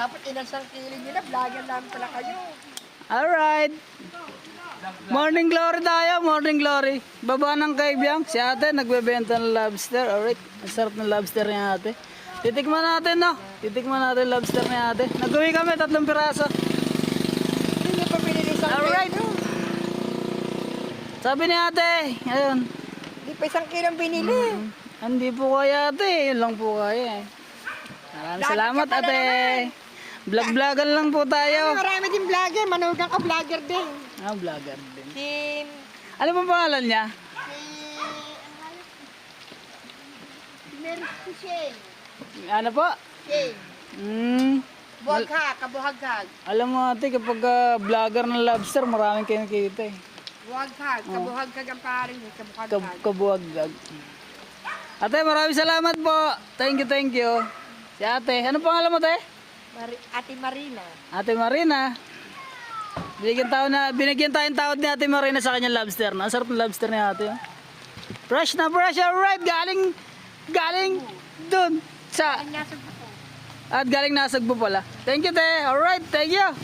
Dapat inasang kilig nila, vlogger namin pala kayo. Alright. Morning glory tayo, morning glory. Baba ng kaibyang, si ate nagbebenta ng lobster. Alright, ang sarap ng lobster ni ate. Titikman natin, no? Titikman natin lobster ni ate. Nag-uwi kami, 3 piraso. Hindi pa pinili isang Alright. kilo. Sabi ni ate, ayun. Hindi pa isang kilo ang binili. Hindi po kaya ate, yun lang po kaya eh. Maraming salamat ate. Vlog-vlogan lang po tayo. Marami din vlogger, manugang ka vlogger din. Ah, vlogger din. Si... Ano bang pangalan niya? Si Mary Shane. Ano po? Shane. Buhaghag, kabuhaghag. Alam mo ate, kapag vlogger ng lobster, maraming kinikita eh. Buhaghag, kabuhaghag ang paring. Kabuhaghag. Kabuwag-gag. Ate, maraming salamat po. Thank you. Si ate, ano pangalan mo te? Ate Marina. Ate Marina. Binigyan tayong tawad ni Ate Marina sa kanyang lobster. Ang sarap ng lobster ni ate. Oh. Fresh na fresh, alright. Galing dun sa... Ang nasa buko. At galing Nasugbu pala. Thank you te. Alright, thank you.